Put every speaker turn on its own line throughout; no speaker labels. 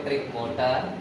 electric motor.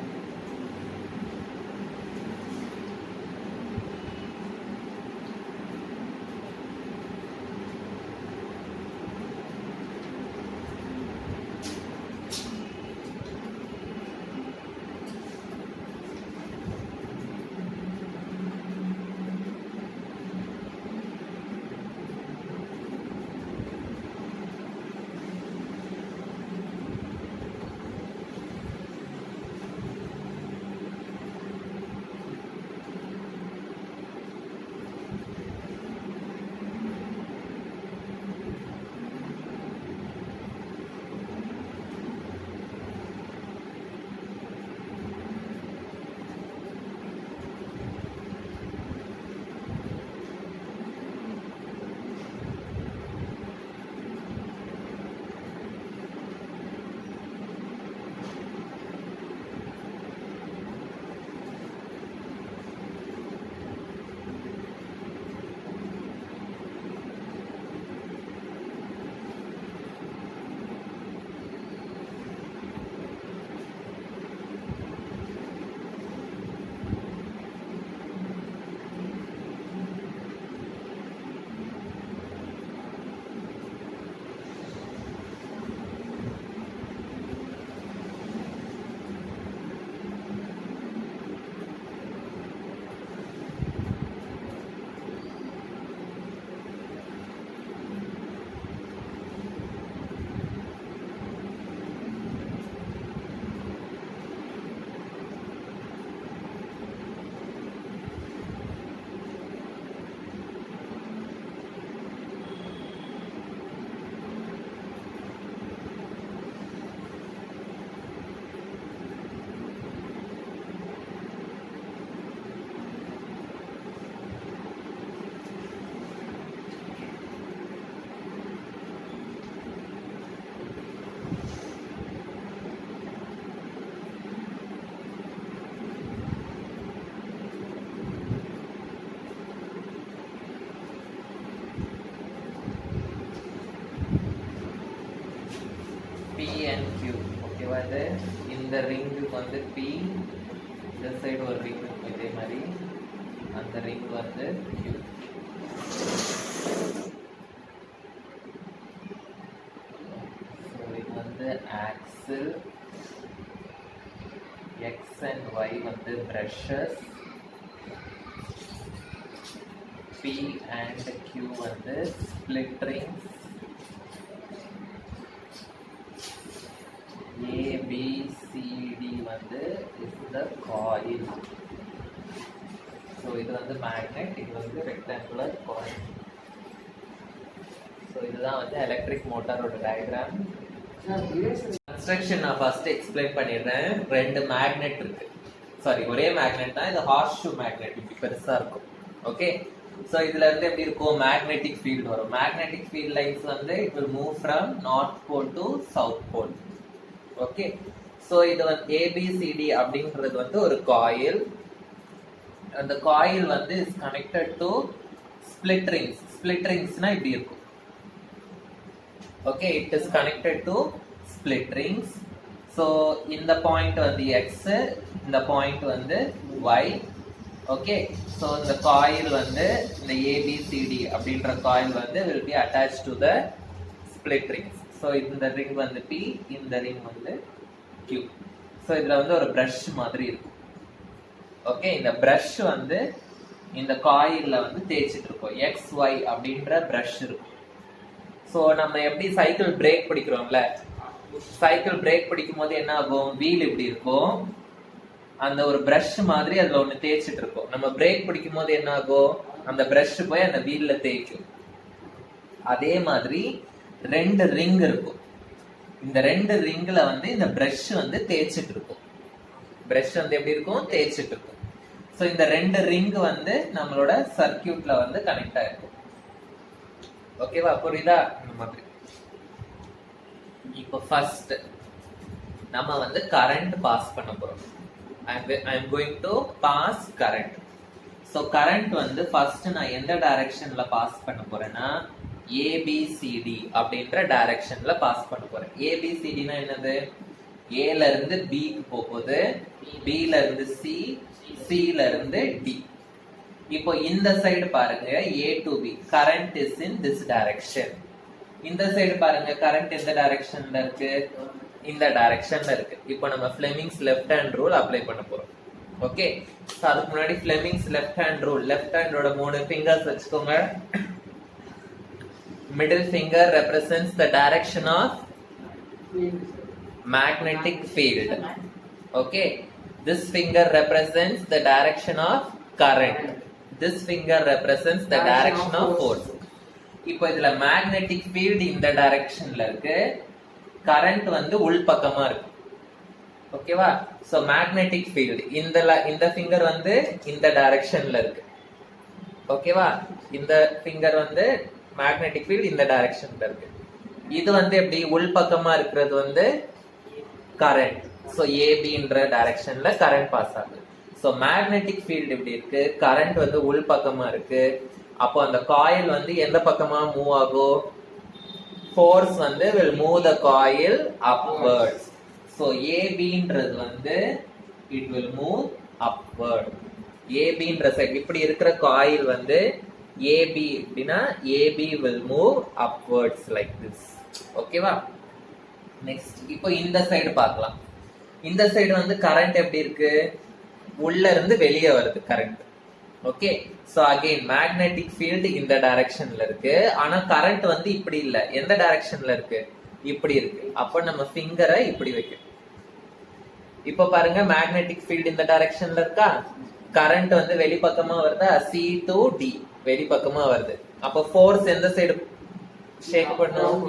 P and Q. ஓகேவா இது இந்த ரிங்குக்கு வந்து P, இந்த சைடு ஒரு ரிங் இருக்கும் இதே மாதிரி, அந்த ரிங் வந்து Q. ஸோ இது வந்து ஆக்சில், X and Y வந்து brushes, P and Q வந்து split rings, A, B, C, D வந்து is the coil. So இது வந்து magnet, இது வந்து rectangular coil. So இதுதான் வந்து எலக்ட்ரிக் மோட்டாரோட டயக்ராம். கன்ஸ்ட்ரக்ஷன் நான் ஃபர்ஸ்ட் எக்ஸ்பிளைன் பண்ணிடுறேன். ரெண்டு மேக்னெட் இருக்கு, சாரி ஒரே மேக்னெட் தான், இது ஹார்ஸ் ஷூ மேக்னெட், இப்படி பெருசா இருக்கும். ஓகே, ஸோ இதுல இருந்து எப்படி இருக்கும், மேக்னெட்டிக் ஃபீல்டு வரும். மேக்னெட்டிக் ஃபீல்ட் லைன்ஸ் வந்து it will move from north pole to south pole. Okay, so இது வந்து ஏபிசிடி அப்படின்றது வந்து ஒரு காயில். அந்த காயில் வந்து is connected to split rings. Split ரிங்ஸ்னா இப்படி இருக்கும். Okay, it is connected to split rings. So இந்த பாயிண்ட் வந்து எக்ஸ், இந்த பாயிண்ட் வந்து ஒய். ஓகே, ஸோ இந்த காயில் வந்து இந்த ஏபிசிடி அப்படின்ற காயில் வந்து will be attach to the split rings. So இந்த ரிங் வந்து P, இந்த ரிங் வந்து Q. ஸோ இதுல வந்து ஒரு பிரஷ் மாதிரி இருக்கும். ஓகே, இந்த பிரஷ் வந்து இந்த காயில்ல வந்து தேய்ச்சிட்டு இருக்கோம். XY அப்படின்ற பிரஷ் இருக்கும். ஸோ நம்ம எப்படி சைக்கிள் பிரேக் பிடிக்கிறோம்ல, சைக்கிள் பிரேக் பிடிக்கும் போது என்ன ஆகும், வீல் இப்படி இருக்கும், அந்த ஒரு பிரஷ் மாதிரி அதுல ஒண்ணு தேய்ச்சிட்டு இருக்கோம். நம்ம பிரேக் பிடிக்கும் போது என்ன ஆகும், அந்த பிரஷ் போய் அந்த வீல்ல தேய்க்கும். அதே மாதிரி ரெண்டு ரிங் இருக்கும். இந்த ரெண்டு ரிங்ல வந்து இந்த பிரஷ் வந்து தேய்ச்சிட்டு இருக்கும். பிரஷ் வந்து எப்படி இருக்கும், தேய்ச்சிட்டு இருக்கும். ஸோ இந்த ரெண்டு ரிங் வந்து நம்மளோட சர்க்கியூட்ல வந்து கனெக்ட் ஆயிருக்கும். ஓகேவா, புரியுதா? இந்த மாதிரி இப்போ ஃபர்ஸ்ட் நம்ம வந்து கரண்ட் பாஸ் பண்ண போறோம். I am going to pass current. So current வந்து ஃபர்ஸ்ட் நான் எந்த டைரக்ஷன்ல பாஸ் பண்ண போறேன்னா ABCD அப்படின்ற டைரக்ஷன்ல பாஸ் பண்ண போறேன். ABCD னா என்னது, ஏல இருந்து பிக்கு போகுது, பில இருந்து சி, சில இருந்து டி. இப்போ இந்த சைடு பாருங்க A to B current is in this direction. இந்த சைடு பாருங்க current எந்த டைரக்ஷன்ல இருக்கு, இந்த டைரக்ஷன்ல இருக்கு. இப்போ நம்ம Fleming's left hand rule apply பண்ண போறோம். ஓகே, சோ அதுக்கு முன்னாடி Fleming's left hand rule, left ஹேண்டோட 3 ஃபிங்கர்ஸ் வச்சுக்கோங்க. Middle finger represents the direction of magnetic field. Okay, this finger represents the direction of current, this finger represents the direction of force. இப்போ இதுல magnetic field இந்த டைரக்ஷன்ல இருக்கு, current வந்து உள் பக்கமா இருக்கு. ஓகேவா? சோ magnetic field இந்த ஃபிங்கர் வந்து இந்த டைரக்ஷன்ல இருக்கு. ஓகேவா? இந்த ஃபிங்கர் வந்து magnetic field இந்த டைரக்ஷன்ல இருக்கு. இது வந்து எப்படி உள் பக்கமா இருக்கிறது வந்து current. சோ AB ன்ற டைரக்ஷன்ல current பாஸ் ஆகுது. சோ magnetic field எப்படி இருக்கு, current வந்து உள் பக்கமா இருக்கு. அப்போ அந்த காயில் வந்து எந்த பக்கமா மூவ் ஆகும், force வந்து will move the coil upwards. So AB ன்றது வந்து it will move upward. AB ன்ற சைடு இப்படி இருக்கிற காயில் வந்து AB அப்படினா AB will move upwards like this. ஓகேவா? நெக்ஸ்ட் இப்போ இந்த சைடு பார்க்கலாம். இந்த சைடு வந்து கரண்ட் எப்படி இருக்கு, உள்ள இருந்து வெளியே வருது current. Okay, so again magnetic field இந்த டைரக்ஷன்ல இருக்கு, ஆனா கரண்ட் வந்து இப்படி இல்ல, எந்த டைரக்ஷன்ல இருக்கு, இப்படி இருக்கு. அப்ப நம்ம ஃபிங்கரை இப்படி வைக்கணும். இப்போ பாருங்க மேக்னெட்டிக் ஃபீல்ட் இந்த டைரக்ஷன்ல இருக்கா, கரண்ட் வந்து வெளிப்பக்கமா வருதா, C to D வெளிப்பக்கமா வருது. அப்ப ஃபோர்ஸ் எந்த சைடு ஷேக் பண்ணும்,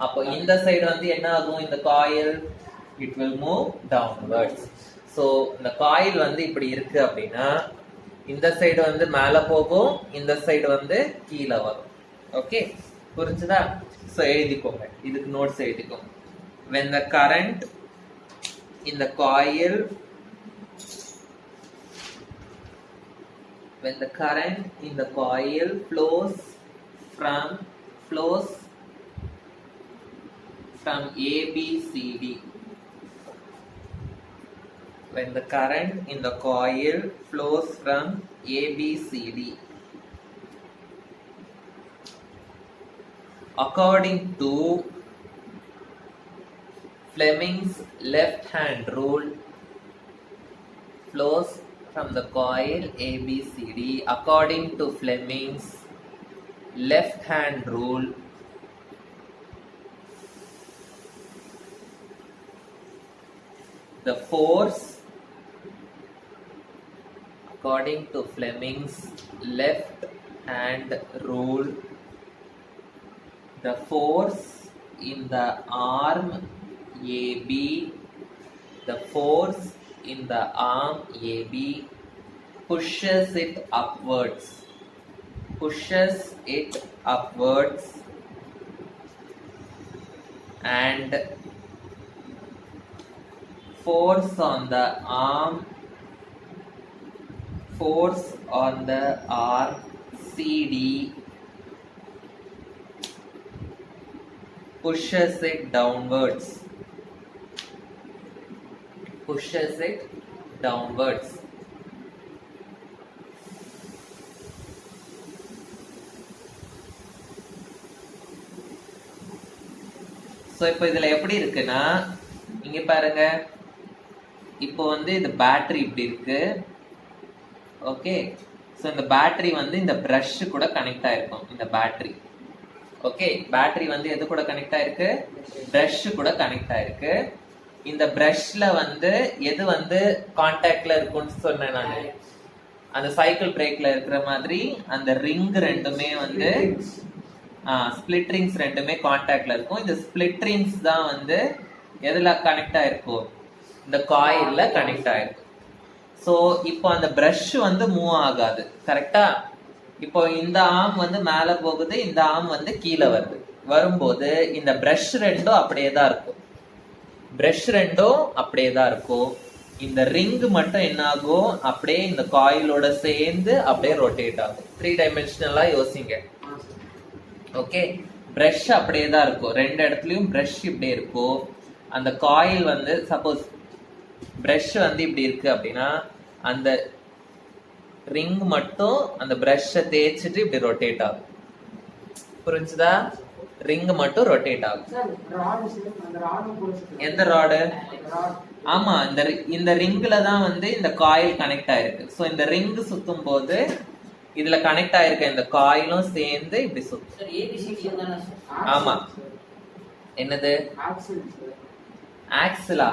அப்போ இந்த சைடு வந்து என்ன ஆகும், இந்த coil it will move downwards. So இந்த காயில் வந்து இப்படி இருக்கு அப்படின்னா இந்த சைடு வந்து மேல போகும், இந்த சைடு வந்து கீழே வரும். ஓகே, புரிஞ்சுதா? சோ எழுதிக்கோங்க, இதுக்கு நோட்ஸ் எழுதிக்கோங்க. when the current in the coil flows from ABCD, when the current in the coil flows from ABCD according to Fleming's left hand rule, flows from the coil ABCD according to Fleming's left hand rule, the force according to Fleming's left hand rule, the force in the arm AB, the force in the arm AB pushes it upwards, and force on the arm CD pushes it downwards. So இப்போ இதுல எப்படி இருக்குன்னா, இங்க பாருங்க, இப்போ வந்து இந்த battery இப்படி இருக்கு. ஓகே, சோ இந்த பேட்டரி வந்து இந்த பிரஷ் கூட கனெக்ட் ஆயிருக்கும். இந்த பேட்டரி, ஓகே, பேட்டரி வந்து எது கூட கனெக்ட் ஆயிருக்கு, பிரஷ் கூட கனெக்ட் ஆயிருக்கு. இந்த பிரஷ்ல வந்து எது வந்து கான்டாக்ட்ல இருக்கும்னு சொன்னேன் நான், அந்த சைக்கிள் பிரேக்ல இருக்கிற மாதிரி அந்த ரிங் ரெண்டுமே வந்து ஸ்பிளிட் ரிங்ஸ் ரெண்டுமே கான்டாக்ட்ல இருக்கும். இந்த ஸ்பிளிட் ரிங்ஸ் தான் வந்து எதுல கனெக்ட் ஆயிருக்கும், இந்த காயில்ல கனெக்ட் ஆயிருக்கும். சோ இப்போ அந்த பிரஷ் வந்து மூவ் ஆகாது, கரெக்டா? இப்போ இந்த ஆர்ம் வந்து மேல போகுது, இந்த ஆர்ம் வந்து கீழே வருது. வரும்போது இந்த பிரஷ் ரெண்டும் அப்படியே தான் இருக்கும். இந்த ரிங் மட்டும் என்ன ஆகும், அப்படியே இந்த காயிலோட சேர்ந்து அப்படியே ரொட்டேட் ஆகும். 3 டைமென்ஷனலா யோசிங்க. ஓகே, பிரஷ் அப்படியே தான் இருக்கும், ரெண்டு இடத்துலயும் பிரஷ் இப்படியே இருக்கும். அந்த காயில் வந்து சப்போஸ் பிரஷ் வந்து இப்படி இருக்கு அப்படின்னா அந்த ரிங் மட்டும் அந்த பிரஷ்ஷை தேய்ச்சிட்டு இப்படி ரொட்டேட் ஆகும். புரிஞ்சுதா? ரிங் மட்டும் ரொட்டேட் ஆகும். எந்த ராடு? ஆமா, இந்த ரிங்ல தான் வந்து இந்த காயில் கனெக்ட் ஆயிருக்கு. சோ இந்த ரிங் சுத்தும் போது இதுல கனெக்ட் ஆயிருக்க இந்த காயிலும் சேர்ந்து இப்படி சுத்தும். ஆமா. என்னது? ஆக்சிலா?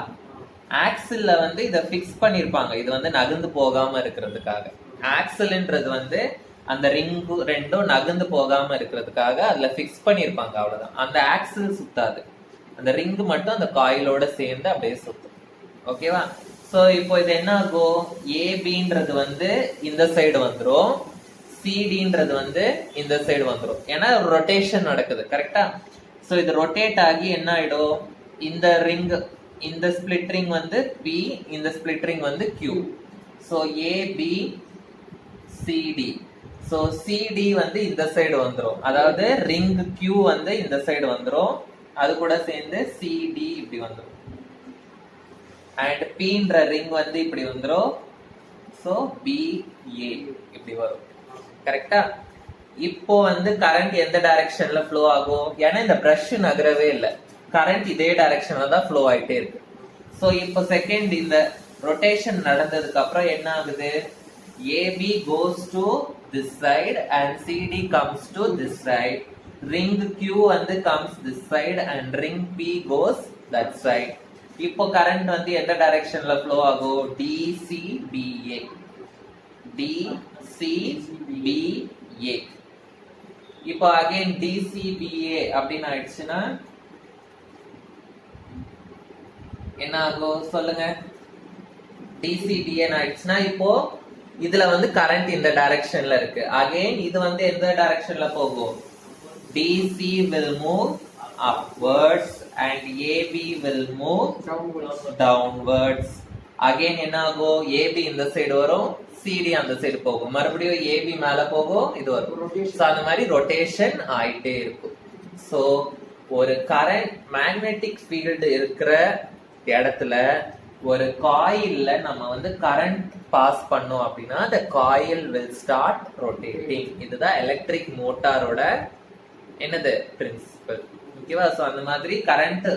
ஆக்சில்ல வந்து இத ஃபிக்ஸ் பண்ணிருப்பாங்க. இது வந்து நகர்ந்து போகாம இருக்கிறதுக்காக. ஆக்சில்ன்றது வந்து அந்த ரிங்கு ரெண்டும் நகர்ந்து போகாம இருக்கிறதுக்காக அதுல ஃபிக்ஸ் பண்ணிருப்பாங்க, அவ்வளவுதான். அந்த ஆக்சில் சுத்தாது, அந்த ரிங் மட்டும் அந்த காயிலோட சேர்ந்து அப்படியே சுத்தும். ஓகேவா? சோ இப்போ இது என்ன ஆகும்? ஏபின்றது வந்து இந்த சைடு வந்துரும், சிடின்றது வந்து இந்த சைடு வந்துரும். ஏன்னா ரொட்டேஷன் நடக்குது, கரெக்டா? சோ இது ரொட்டேட் ஆகி என்ன ஆயிடும்? இந்த ரிங், இந்த ஸ்பிளிட் ரிங் வந்து பி, இந்த ஸ்பிளிட் ரிங் வந்து Q. So AB CD. So CD வந்து இந்த சைடு வந்துரும், அதாவது ரிங் கியூ வந்து இந்த சைடு வந்துரும், அது கூட சேர்ந்து சிடி இப்படி வந்துரும். அண்ட் பின்ற ரிங் வந்து இப்படி வந்துரும். சோ பிஏ இப்படி வரும், கரெக்டா? இப்போ வந்து கரண்ட் எந்த டைரக்ஷன்ல ஃப்ளோ ஆகும்? ஏன்னா இந்த பிரஷ் நகரவே இல்லை, கரண்ட் இதே டைரக்ஷன்ல தான் ஃப்ளோ ஆயிட்டே இருக்கு. சோ இப்போ செகண்ட் இந்த ரொட்டேஷன் நடந்ததுக்கு அப்புறம் என்ன ஆகுது? AB goes to this side and CD comes to this side. Ring Q வந்து comes this side and ring P goes that side. இப்போ கரண்ட் வந்து எந்த டைரக்ஷன்ல ஃப்ளோ ஆகும்? DCBA. DCBA. இப்போ அகைன் DCBA அப்படின்னு ஆயிடுச்சுன்னா என்ன ஆகும் சொல்லுங்க? DCBA ஆயிடுச்சுன்னா இப்போ இதுல வந்து கரண்ட் இந்த டைரக்ஷன்ல இருக்கு. அகைன் இது வந்து எந்த டைரக்ஷன்ல போகும்? DC will move upwards and AB will move downwards. Again என்ன ஆகும்? AB இந்த சைடு வரும், CD அந்த சைடு போகும், மறுபடியும் AB மேல போகும், இது வரும். சோ அந்த மாதிரி ரொட்டேஷன் ஆயிட்டே இருக்கும். சோ ஒரு கரண்ட், மேக்னெட்டிக் ஃபீல்டு இருக்கிற இடத்துல ஒரு காயில்ல நம்ம வந்து கரண்ட் பாஸ் பண்ணோம் அப்படின்னா the coil will start rotating. இதுதான் எலக்ட்ரிக் மோட்டாரோட என்னது பிரின்சிபல். ஓகேவா? சோ அந்த மாதிரி கரண்ட்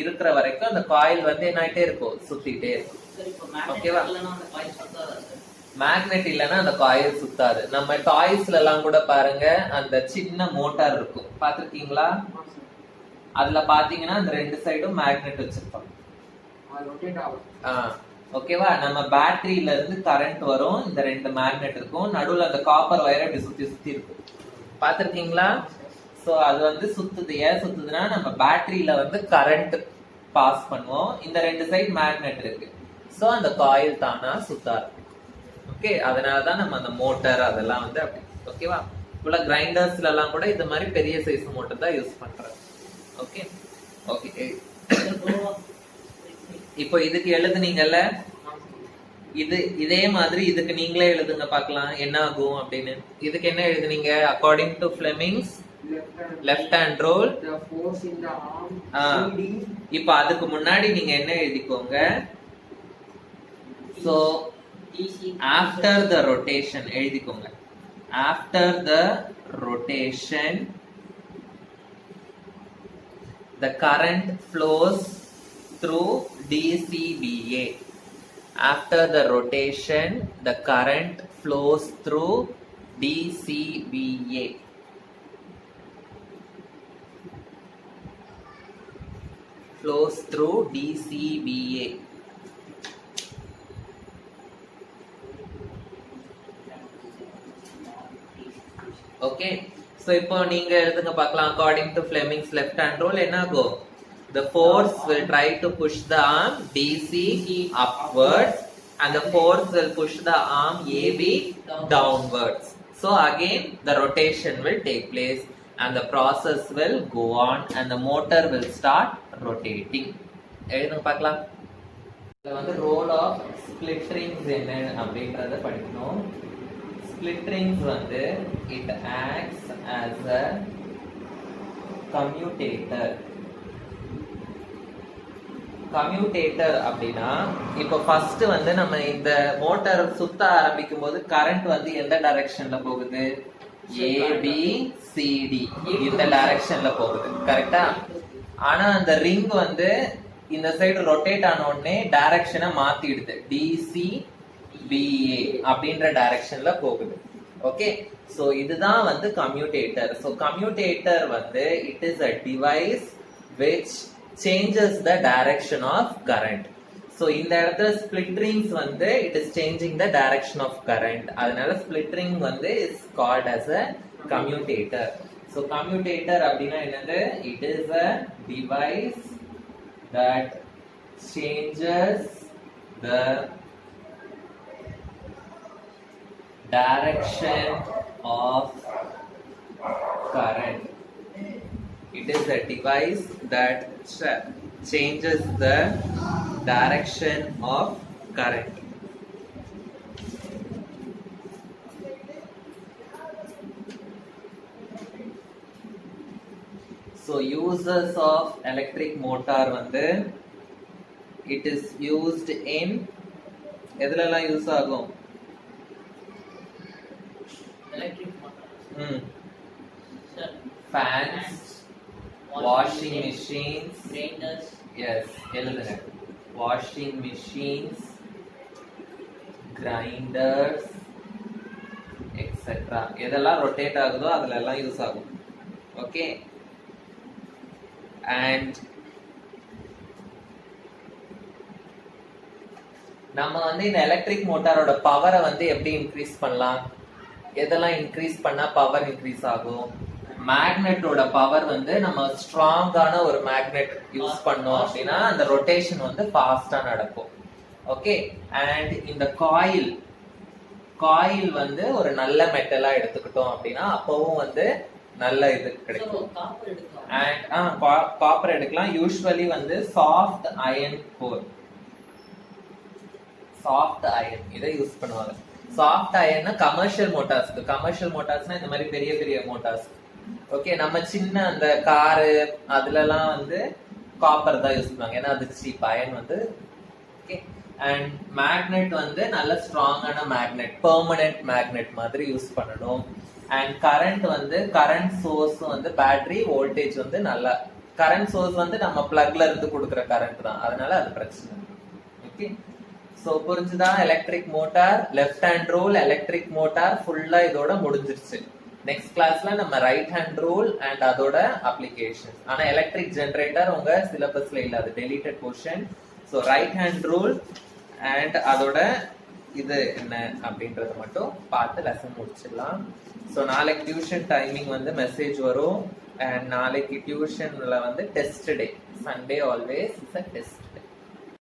இருக்கிற வரைக்கும் அந்த காயில் வந்து என்ன ஆயிட்டே இருக்கும்? சுத்திட்டே இருக்கும். ஓகேவா? மேக்னெட் இல்லைன்னா அந்த காயில் சுத்தாது. நம்ம டாய்ஸ்ல எல்லாம் கூட பாருங்க, அந்த சின்ன மோட்டார் இருக்கும், பாத்திருக்கீங்களா? அதுல பாத்தீங்கன்னா அந்த ரெண்டு சைடும் மேக்னெட் வச்சிருப்பாங்க. ஓகேவா? நம்ம பேட்டரியில இருந்து கரண்ட் வரும், இந்த ரெண்டு மேக்னெட் இருக்கும், நடுவுல அந்த காப்பர் வயர் அப்படி சுத்தி சுத்தி இருக்கும், பாத்திருக்கீங்களா? சோ அது வந்து சுத்துது. ஏன் சுத்துதுன்னா நம்ம பேட்டரியில வந்து கரண்ட் பாஸ் பண்ணுவோம், இந்த ரெண்டு சைடு மேக்னெட் இருக்கு, சோ அந்த காயில் தானா சுத்தாரு. ஓகே, அதனாலதான் நம்ம அந்த மோட்டார் அதெல்லாம் வந்து அப்படி. ஓகேவா? இவ்வளவு கிரைண்டர்ஸ்ல எல்லாம் கூட இந்த மாதிரி பெரிய சைஸ் மோட்டார் தான் யூஸ் பண்றாங்க. Okay okay. இப்போ இதுக்கு எழுதுனீங்கல்ல, இதே மாதிரி இதுக்கு நீங்களே எழுதுங்க பார்க்கலாம் என்ன ஆகும் அப்படின்னு. இதுக்கு என்ன எழுதுனீங்க? According to Fleming's left hand rule. இப்போ அதுக்கு முன்னாடி நீங்க என்ன எழுதிக்கோங்க? சோ ஆஃப்டர் த ரொட்டேஷன் எழுதிக்கோங்க. After the rotation the current flows through DCBA. After the rotation, the current flows through DCBA. Flows through DCBA. Okay. So இப்போ நீங்க எழுதுங்க பார்க்கலாம். According to Fleming's left hand rule என்ன ஆகும்? The force will try to push the arm DC upwards and the force will push the arm AB downwards. So again the rotation will take place and the process will go on and the motor will start rotating. எழுதுங்க பார்க்கலாம். இது வந்து role of split rings என்ன அப்படின்றத படிக்கணும். Split rings வந்து it acts as a commutator. Commutator அப்படின்னா இப்போ ஃபர்ஸ்ட் வந்து நம்ம இந்த மோட்டார் சுத்த ஆரம்பிக்கும் போது கரண்ட் வந்து எந்த டைரக்ஷன்ல போகுது? ABCD இந்த டைரக்ஷன்ல போகுது, கரெக்டா? ஆனா அந்த ரிங் வந்து இந்த சைடு ரொட்டேட் ஆன உடனே டைரக்ஷனை மாத்திடுது, DCBA அப்படின்ற டைரக்ஷன்ல போகுது. ஓகே, சோ இதுதான் வந்து கம்யூட்டேட்டர். சோ கம்யூட்டேட்டர் வந்து it is a device which changes the direction of current. So இந்த இடத்துல split rings வந்து it is changing the direction of current. அதனால split ring வந்து is called as a commutator. So commutator அப்படின்னா என்னது? It is a device that changes the direction of current. It is a device that changes the direction of current. So uses of electric motor வந்து it is used in எதுலலாம் use ஆகும்?
electric motor,
fans, washing machines,
grinders,
yes, எழுதுங்க. washing machines, grinders, etc. எதெல்லாம் rotate ஆகுதோ அதுல எல்லாம் use ஆகும். Okay, and நம்ம வந்து இந்த எலக்ட்ரிக் மோட்டாரோட பவரை வந்து எப்படி இன்க்ரீஸ் பண்ணலாம்? எதெல்லாம் இன்க்ரீஸ் பண்ணா பவர் இன்க்ரீஸ் ஆகும்? மேக்னெட்டோட பவர் வந்து நம்ம ஸ்ட்ராங்கான ஒரு மேக்னெட் யூஸ் பண்ணோம் அப்படின்னா அந்த ரொட்டேஷன் வந்து ஃபாஸ்டா நடக்கும். ஓகே, அண்ட் இந்த காயில் வந்து ஒரு நல்ல மெட்டலா எடுத்துக்கிட்டோம் அப்படின்னா அப்பவும் வந்து நல்ல இது கிடைக்கும். அண்ட் காப்பர் எடுக்கலாம். யூசுவலி வந்து soft iron core, soft iron இதை யூஸ் பண்ணுவாங்க. சாஃப்ட் அயன்னா கமர்ஷியல் மோட்டார்ஸ்னா இந்த மாதிரி பெரிய பெரிய மோட்டார்ஸ். ஓகே, நம்ம சின்ன அந்த காரு அதுலலாம் வந்து காப்பர் தான் யூஸ் பண்ணுவாங்க, ஏன்னா அது சீப். அயன் வந்து ஓகே. அண்ட் மேக்னெட் வந்து நல்ல ஸ்ட்ராங்கான மேக்னெட், பெர்மனன்ட் மேக்னெட் மாதிரி யூஸ் பண்ணணும். அண்ட் கரண்ட் வந்து கரண்ட் சோர்ஸ் வந்து பேட்டரி வோல்டேஜ் வந்து நல்லா, கரண்ட் சோர்ஸ் வந்து நம்ம பிளக்ல இருந்து கொடுக்குற கரண்ட் தான், அதனால அது பிரச்சனை. ஓகே, சோ புரிஞ்சுதா? Electric motor left hand rule, electric motor ஃபுல்லா இதோட முடிஞ்சிருச்சு. நெக்ஸ்ட் கிளாஸ்ல நம்ம ரைட் ஹேண்ட் ரூல் அண்ட் அதோட அப்ளிகேஷன். ஆனா எலக்ட்ரிக் ஜெனரேட்டர் உங்க சிலபஸ்ல இல்ல, அது deleted portion. So right hand rule and அதோட இது என்ன அப்படின்றத மட்டும் பார்த்து லெசன் முடிச்சிடலாம். ஸோ நாளைக்கு டியூஷன் டைமிங் வந்து மெசேஜ் வரும். அண்ட் நாளைக்கு டியூஷன்ல வந்து test day, Sunday always is a test.